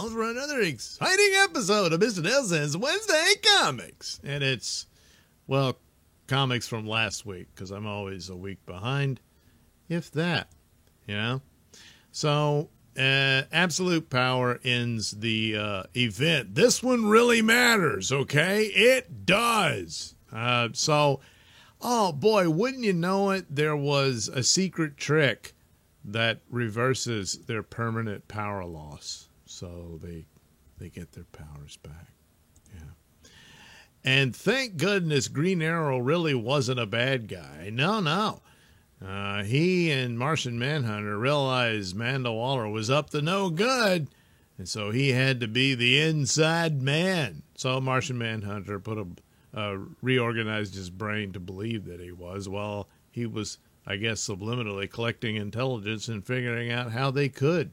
now for another exciting episode of Mr. Nelson's Wednesday Comics. And it's, well, comics from last week, because I'm always a week behind, if that, you know? So, Absolute Power ends the event. This one really matters, okay? It does. Oh boy, wouldn't you know it, there was a secret trick that reverses their permanent power loss. So they get their powers back. Yeah. And thank goodness Green Arrow really wasn't a bad guy. No. He and Martian Manhunter realized Amanda Waller was up to no good, and so he had to be the inside man. So Martian Manhunter reorganized his brain to believe that he was, while he was, I guess, subliminally collecting intelligence and figuring out how they could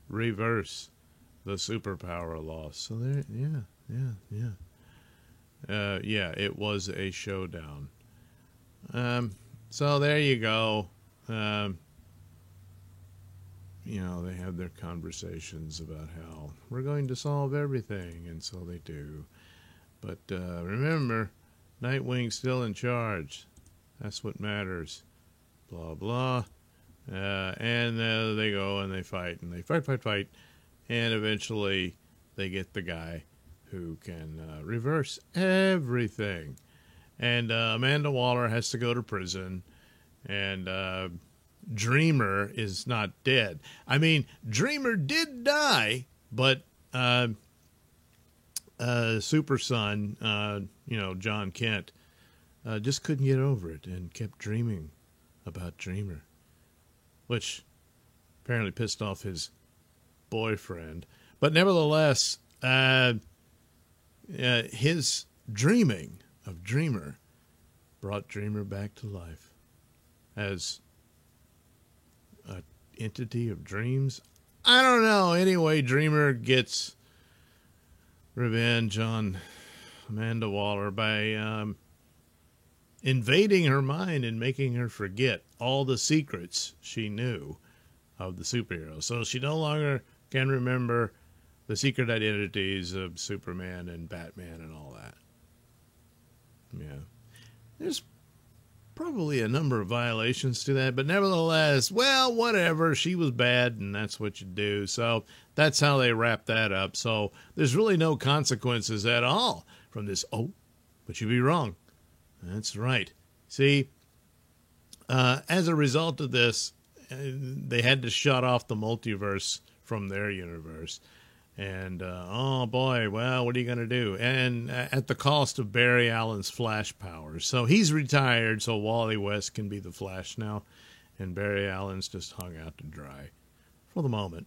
reverse the superpower loss. So there, it was a showdown. So there you go. They have their conversations about how we're going to solve everything, and so they do. But remember, Nightwing's still in charge. That's what matters. Blah, blah. And they go and they fight, and they fight. And eventually they get the guy who can reverse everything. And Amanda Waller has to go to prison. And Dreamer is not dead. I mean, Dreamer did die, but Super Son, John Kent, just couldn't get over it and kept dreaming about Dreamer, which apparently pissed off his boyfriend. But nevertheless, his dreaming of Dreamer brought Dreamer back to life as an entity of dreams. I don't know. Anyway, Dreamer gets revenge on Amanda Waller by invading her mind and making her forget all the secrets she knew of the superhero. So she no longer can remember the secret identities of Superman and Batman and all that. Yeah. There's probably a number of violations to that, but nevertheless, well, whatever. She was bad, and that's what you do. So that's how they wrap that up. So there's really no consequences at all from this. Oh, but you'd be wrong. That's right. See, as a result of this, they had to shut off the multiverse from their universe. And, oh boy, well, what are you going to do? And at the cost of Barry Allen's Flash powers. So he's retired, so Wally West can be the Flash now. And Barry Allen's just hung out to dry for the moment.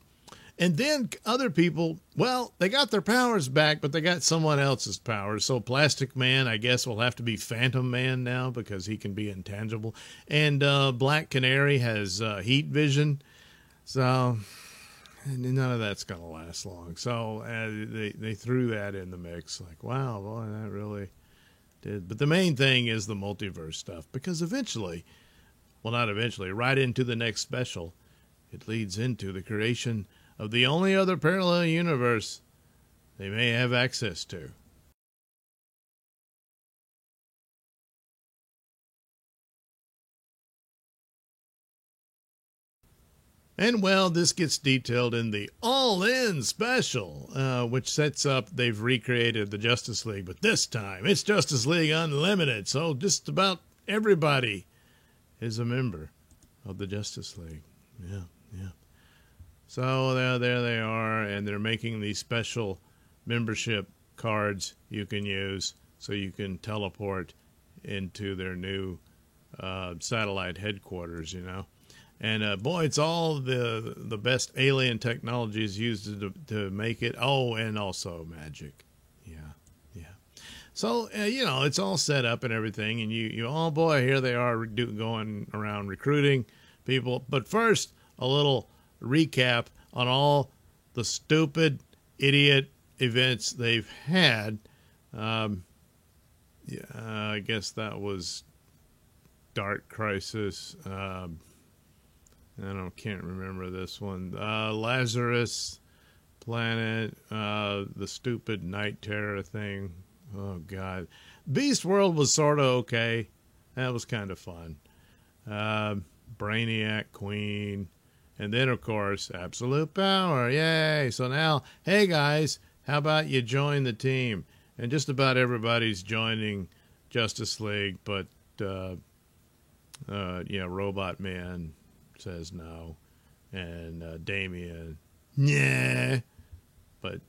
And then other people, well, they got their powers back, but they got someone else's powers. So Plastic Man, I guess, will have to be Phantom Man now because he can be intangible. And Black Canary has heat vision. So none of that's going to last long. So they threw that in the mix. Like, wow, boy, that really did. But the main thing is the multiverse stuff, because eventually, well, not eventually, right into the next special, it leads into the creation of the only other parallel universe they may have access to. And, well, this gets detailed in the All-In special, which sets up they've recreated the Justice League. But this time, it's Justice League Unlimited, so just about everybody is a member of the Justice League. Yeah. So there they are, and they're making these special membership cards you can use so you can teleport into their new satellite headquarters, And, boy, it's all the best alien technologies used to make it. Oh, and also magic. Yeah. So, it's all set up and everything. And you oh, boy, here they are going around recruiting people. But first, a little recap on all the stupid, idiot events they've had. I guess that was Dark Crisis. Can't remember this one. Lazarus, Planet, the stupid Night Terror thing. Oh, God. Beast World was sort of okay. That was kind of fun. Brainiac Queen. And then, of course, Absolute Power. Yay! So now, hey, guys, how about you join the team? And just about everybody's joining Justice League, but, Robot Man says no. And Damian, yeah. But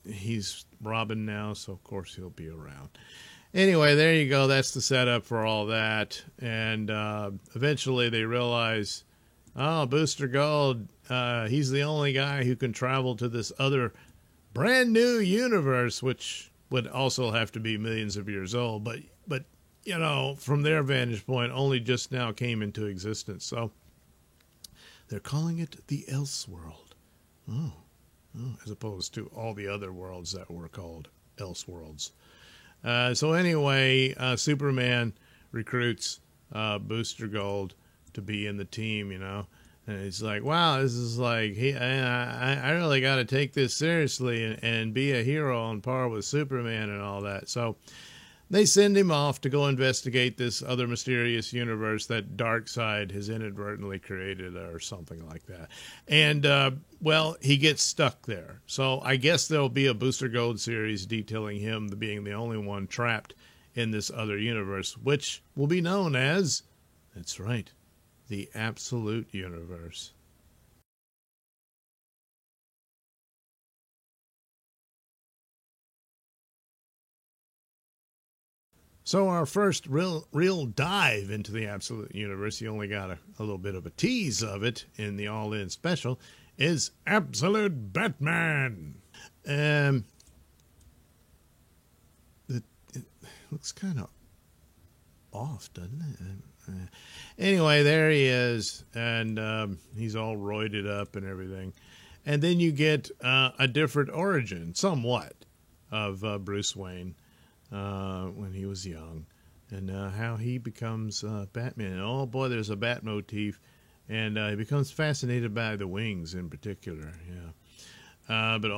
he's Robin now, so of course he'll be around. Anyway, there you go. That's the setup for all that. And eventually they realize, oh, Booster Gold, he's the only guy who can travel to this other brand new universe, which would also have to be millions of years old. But from their vantage point, only just now came into existence. So they're calling it the Elseworld. Oh, as opposed to all the other worlds that were called Elseworlds. So anyway, Superman recruits Booster Gold to be in the team, and it's like, wow, this is like, I really got to take this seriously and be a hero on par with Superman and all that. So they send him off to go investigate this other mysterious universe that Darkseid has inadvertently created or something like that. And, he gets stuck there. So I guess there'll be a Booster Gold series detailing him being the only one trapped in this other universe, which will be known as, that's right, the Absolute Universe. So our first real dive into the Absolute Universe, you only got a little bit of a tease of it in the All-In special, is Absolute Batman. It looks kind of off, doesn't it? Anyway, there he is, and he's all roided up and everything. And then you get a different origin, somewhat, of Bruce Wayne. When he was young, and how he becomes Batman. Oh boy, there's a bat motif, and he becomes fascinated by the wings in particular. Yeah, but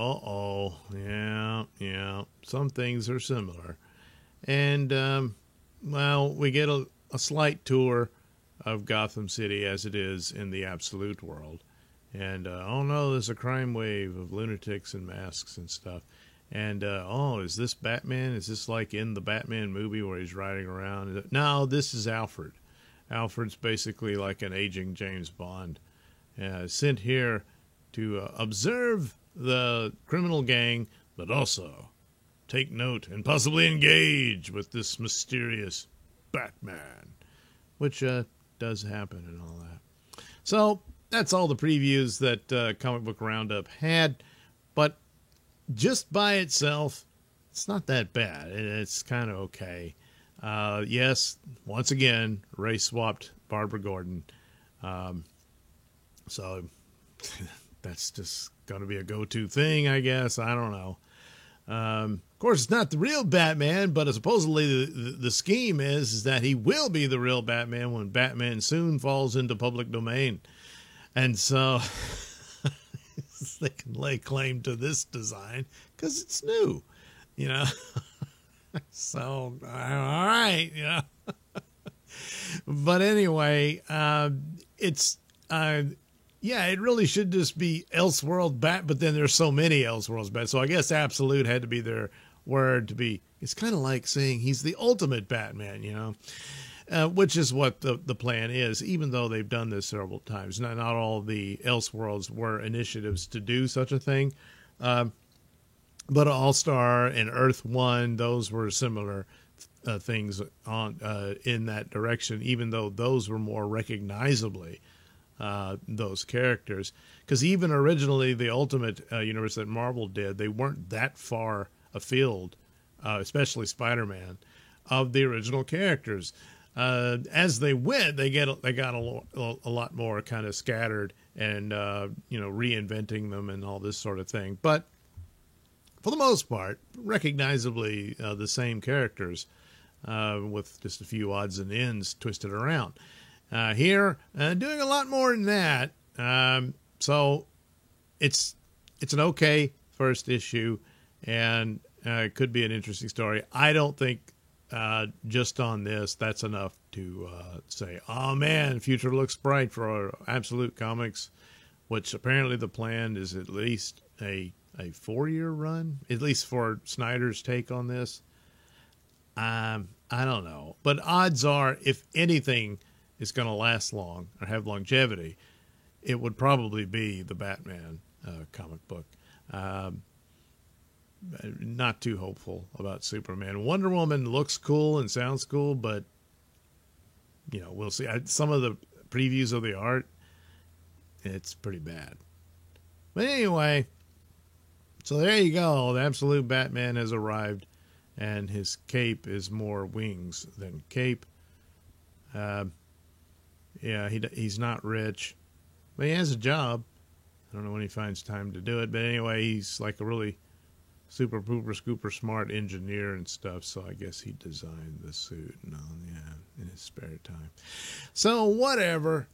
yeah, some things are similar, and we get a slight tour of Gotham City as it is in the Absolute world, and oh no, there's a crime wave of lunatics and masks and stuff. And, is this Batman? Is this like in the Batman movie where he's riding around? No, this is Alfred. Alfred's basically like an aging James Bond. Sent here to observe the criminal gang, but also take note and possibly engage with this mysterious Batman, which does happen and all that. So that's all the previews that Comic Book Roundup had. But just by itself, it's not that bad. It's kind of okay. Yes, once again, Ray swapped Barbara Gordon. So that's just going to be a go-to thing, I guess. I don't know. Of course, it's not the real Batman, but supposedly the scheme is that he will be the real Batman when Batman soon falls into public domain. And so they can lay claim to this design because it's new, So, all right, But anyway, it really should just be Elseworld Bat, but then there's so many Elseworlds Bat. So I guess Absolute had to be their word to be. It's kind of like saying he's the ultimate Batman, which is what the plan is, even though they've done this several times. Not all the Elseworlds were initiatives to do such a thing. But All-Star and Earth One, those were similar things in that direction, even though those were more recognizably those characters. Because even originally, the Ultimate Universe that Marvel did, they weren't that far afield, especially Spider-Man, of the original characters. As they went, they got a lot more kind of scattered and reinventing them and all this sort of thing. But for the most part, recognizably the same characters with just a few odds and ends twisted around. Here, doing a lot more than that. So it's an okay first issue, and it could be an interesting story. I don't think just on this that's enough to say, oh man, future looks bright for Absolute Comics, which apparently the plan is at least a 4-year run, at least for Snyder's take on this. I don't know, but odds are, if anything is going to last long or have longevity, it would probably be the Batman comic book. Not too hopeful about Superman. Wonder Woman looks cool and sounds cool, but we'll see. Some of the previews of the art, it's pretty bad. But anyway, so there you go. The Absolute Batman has arrived, and his cape is more wings than cape. He's not rich, but he has a job. I don't know when he finds time to do it, but anyway, he's like a really super pooper scooper smart engineer and stuff, so I guess he designed the suit and all, in his spare time. So whatever.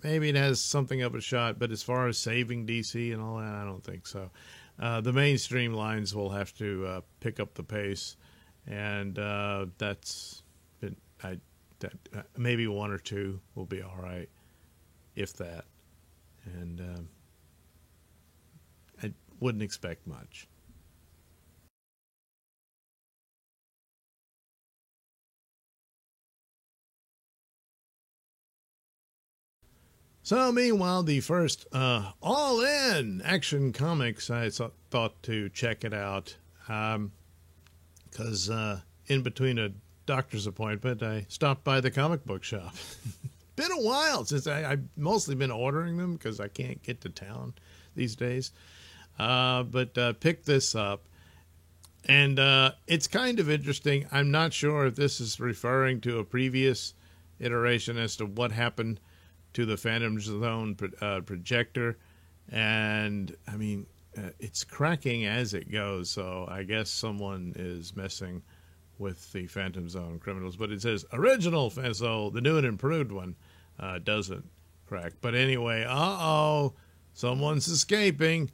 Maybe it has something of a shot, but as far as saving DC and all that, I don't think so. The mainstream lines will have to pick up the pace, and that's been maybe one or two will be all right, if that. And I wouldn't expect much. So meanwhile, the first all-in Action Comics, I thought to check it out because in between a doctor's appointment, I stopped by the comic book shop. Been a while since I've mostly been ordering them because I can't get to town these days. But picked this up, and it's kind of interesting. I'm not sure if this is referring to a previous iteration as to what happened to the Phantom Zone projector, and I mean it's cracking as it goes, so I guess someone is messing with the Phantom Zone criminals. But it says original, so the new and improved one doesn't crack. But anyway, someone's escaping.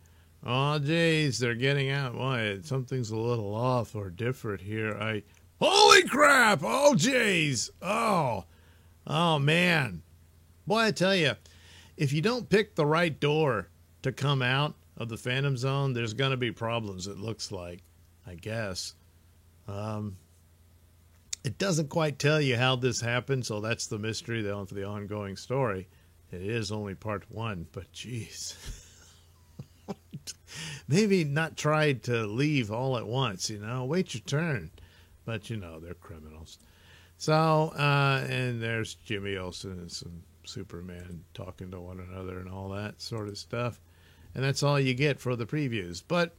Oh geez, they're getting out. Why, something's a little off or different here. Holy crap! Oh geez! Oh man! Boy, I tell you, if you don't pick the right door to come out of the Phantom Zone, there's going to be problems, it looks like, I guess. It doesn't quite tell you how this happened, so that's the mystery for the ongoing story. It is only part 1, but geez. Maybe not try to leave all at once, wait your turn. But, they're criminals. So, and there's Jimmy Olsen and some Superman talking to one another and all that sort of stuff, and that's all you get for the previews. But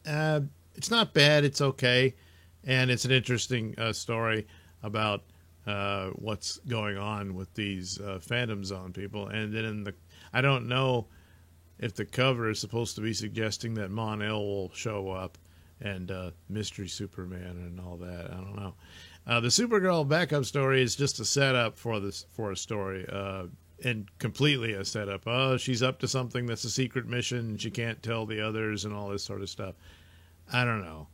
it's not bad, it's okay, and it's an interesting story about what's going on with these Phantom Zone people. And then I don't know if the cover is supposed to be suggesting that Mon-El will show up and Mystery Superman and all that. I don't know. The Supergirl backup story is just a setup for a story, and completely a setup. Oh, she's up to something that's a secret mission. She can't tell the others and all this sort of stuff. I don't know.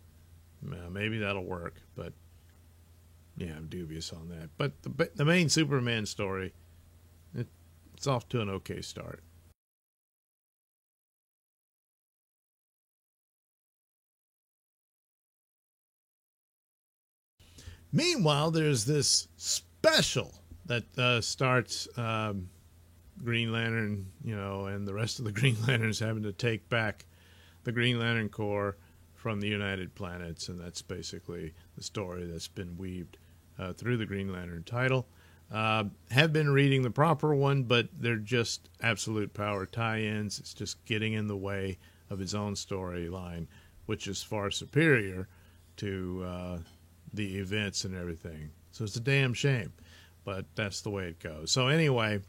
Maybe that'll work, but yeah, I'm dubious on that. But the main Superman story, it's off to an okay start. Meanwhile, there's this special that starts Green Lantern, and the rest of the Green Lanterns having to take back the Green Lantern Corps from the United Planets, and that's basically the story that's been weaved through the Green Lantern title. Have been reading the proper one, but they're just Absolute Power tie-ins. It's just getting in the way of his own storyline, which is far superior to the events and everything. So it's a damn shame, but that's the way it goes. So anyway,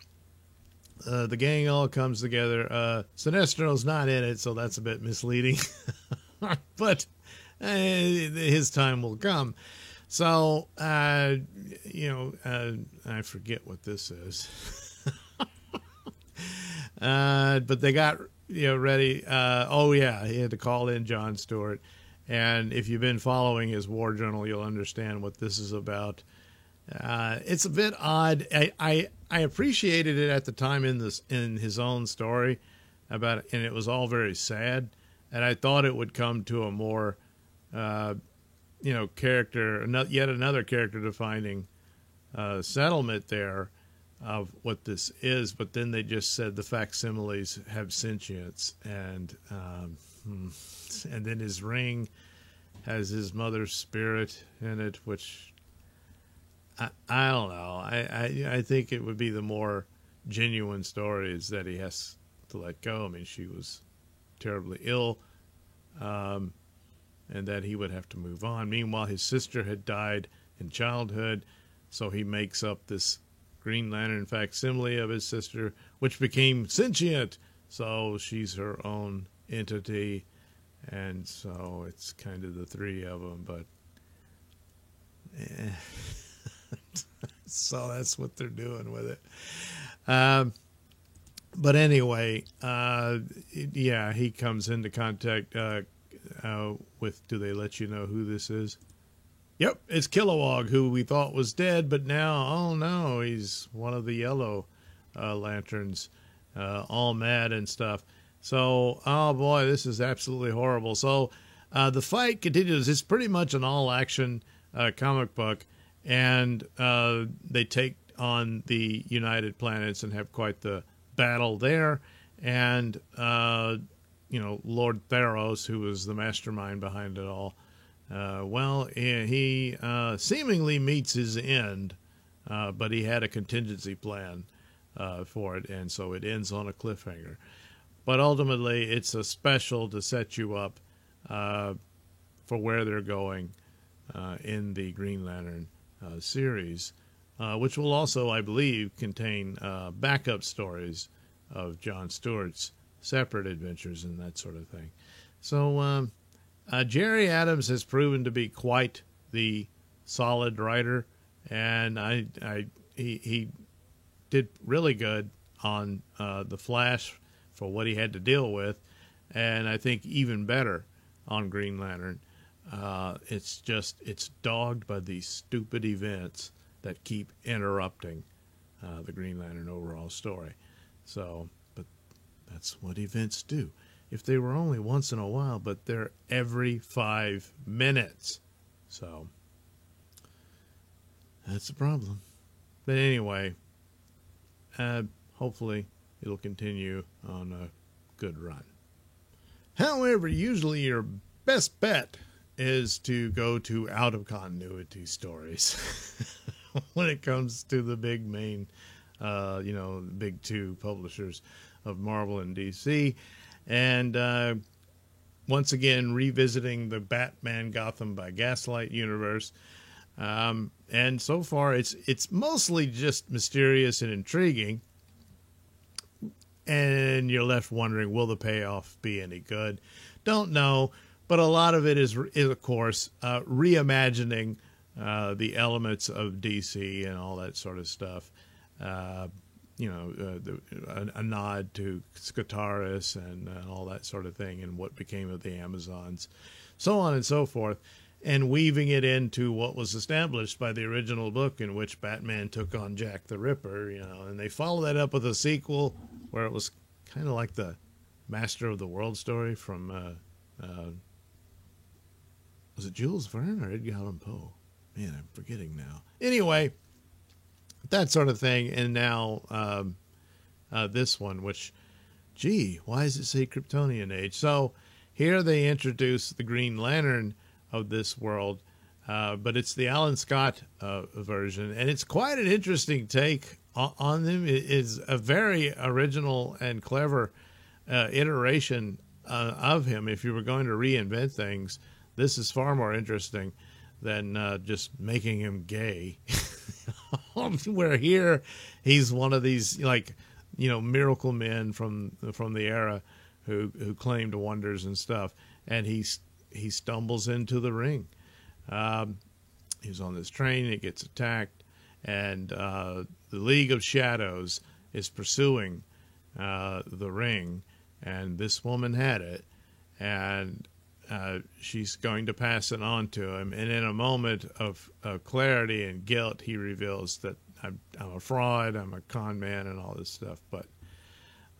the gang all comes together. Sinestro's not in it, so that's a bit misleading. But his time will come. So, I forget what this is. But they got ready. Oh yeah, he had to call in Jon Stewart, and if you've been following his war journal, you'll understand what this is about. It's a bit odd. I appreciated it at the time in his own story about it, and it was all very sad. And I thought it would come to a more, character, yet another character defining settlement there of what this is. But then they just said the facsimiles have sentience, and then his ring has his mother's spirit in it, which I don't know. I think it would be the more genuine stories that he has to let go. I mean, she was terribly ill, and that he would have to move on. Meanwhile, his sister had died in childhood, so he makes up this Green Lantern facsimile of his sister, which became sentient. So she's her own entity, and so it's kind of the three of them. But so that's what they're doing with it. But anyway, yeah, he comes into contact with, do they let you know who this is? Yep, it's Kilowog, who we thought was dead, but now, oh no, he's one of the yellow lanterns, all mad and stuff. So, oh boy, this is absolutely horrible. So the fight continues. It's pretty much an all-action comic book, and they take on the United Planets and have quite the battle there. And, Lord Theros, who was the mastermind behind it all, he seemingly meets his end, but he had a contingency plan for it, and so it ends on a cliffhanger. But ultimately, it's a special to set you up for where they're going in the Green Lantern series, which will also, I believe, contain backup stories of Jon Stewart's separate adventures and that sort of thing. So Jerry Adams has proven to be quite the solid writer, and he did really good on The Flash for what he had to deal with, and I think even better on Green Lantern. It's dogged by these stupid events that keep interrupting the Green Lantern overall story. So, but that's what events do. If they were only once in a while, but they're every 5 minutes. So, that's the problem. But anyway, hopefully it'll continue on a good run. However, usually your best bet is to go to out-of-continuity stories when it comes to the big main, big two publishers of Marvel and DC. And once again, revisiting the Batman Gotham by Gaslight universe. And so far, it's mostly just mysterious and intriguing. And you're left wondering, will the payoff be any good? Don't know. But a lot of it is of course, reimagining the elements of DC and all that sort of stuff. A nod to Scartaris and all that sort of thing, and what became of the Amazons, so on and so forth, and weaving it into what was established by the original book in which Batman took on Jack the Ripper, and they followed that up with a sequel where it was kind of like the Master of the World story from, was it Jules Verne or Edgar Allan Poe? Man, I'm forgetting now. Anyway, that sort of thing. And now this one, which, why does it say Kryptonian Age? So here they introduce the Green Lantern of this world, but it's the Alan Scott version. And it's quite an interesting take on them. It is a very original and clever iteration of him. If you were going to reinvent things, this is far more interesting than just making him gay. Where here, he's one of these, miracle men from the era who claimed wonders and stuff. And he stumbles into the ring. He's on this train, it gets attacked, and the League of Shadows is pursuing the ring. and this woman had it, and she's going to pass it on to him. And in a moment of clarity and guilt, he reveals that I'm a fraud, I'm a con man, and all this stuff. But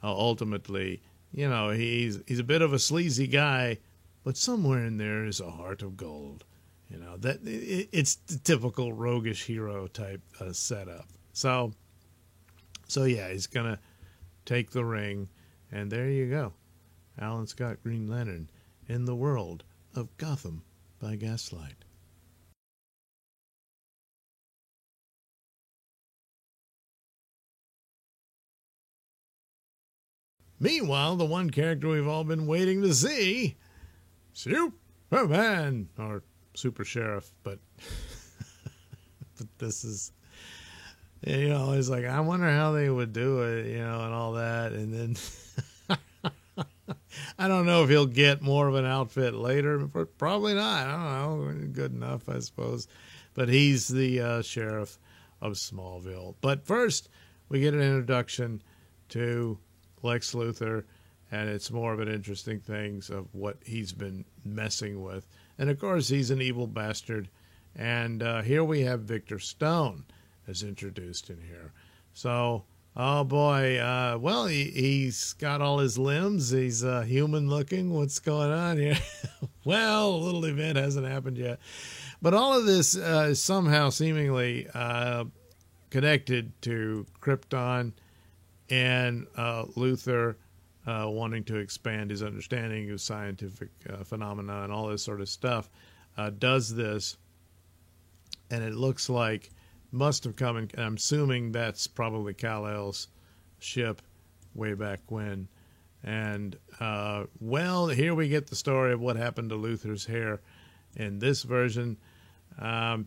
ultimately, you know, he's a bit of a sleazy guy, but somewhere in there is a heart of gold. You know, that it's the typical roguish hero type setup. So yeah, he's gonna take the ring, and there you go, Alan Scott Green Lantern in the world of Gotham by Gaslight. Meanwhile, the one character we've all been waiting to see, Superman, or Super Sheriff, but but this is, you know, it's like, I wonder how they would do it, you know, and all that. And then I don't know if he'll get more of an outfit later, but probably not. I don't know. Good enough, I suppose. But he's the sheriff of Smallville. But first, we get an introduction to Lex Luthor, and it's more of an interesting things of what he's been messing with. And of course, he's an evil bastard. And here we have Victor Stone as introduced in here. So, oh boy, well, he's got all his limbs. He's human looking. What's going on here? Well, a little event hasn't happened yet. But all of this is somehow seemingly connected to Krypton and Luthor wanting to expand his understanding of scientific phenomena and all this sort of stuff, does this. And it looks like must have come in, I'm assuming that's probably Kal-El's ship way back when. And, well, here we get the story of what happened to Luthor's hair in this version. And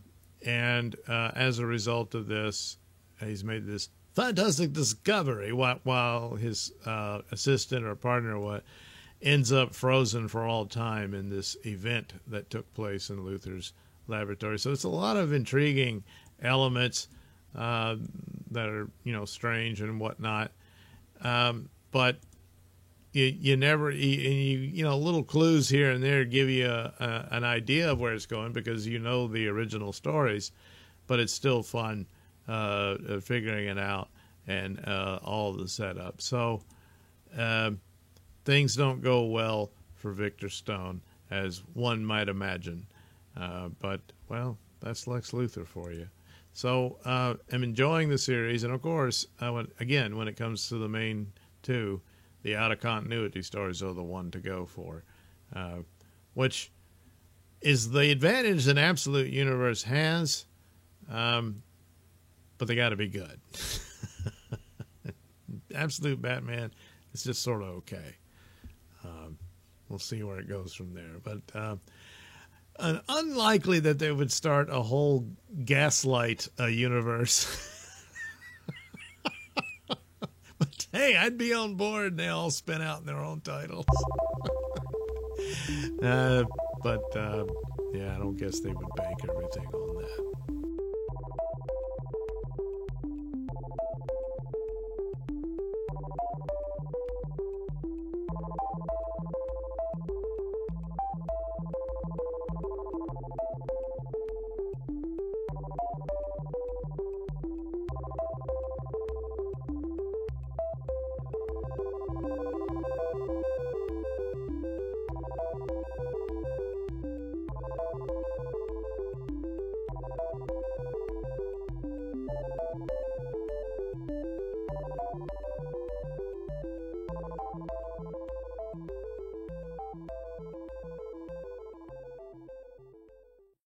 as a result of this, he's made this fantastic discovery while his assistant or partner ends up frozen for all time in this event that took place in Luthor's laboratory. So it's a lot of intriguing elements that are, you know, strange and whatnot. But you never, you know, little clues here and there give you an idea of where it's going because you know the original stories, but it's still fun figuring it out and all the setup. So things don't go well for Victor Stone, as one might imagine. But, well, that's Lex Luthor for you. So I'm enjoying the series. And, of course, when it comes to the main two, the out-of-continuity stories are the one to go for, which is the advantage an Absolute Universe has, but they got to be good. Absolute Batman is just sort of okay. We'll see where it goes from there. But unlikely that they would start a whole Gaslight universe. But hey, I'd be on board. They all spin out in their own titles. But yeah, I don't guess they would bank everything on that.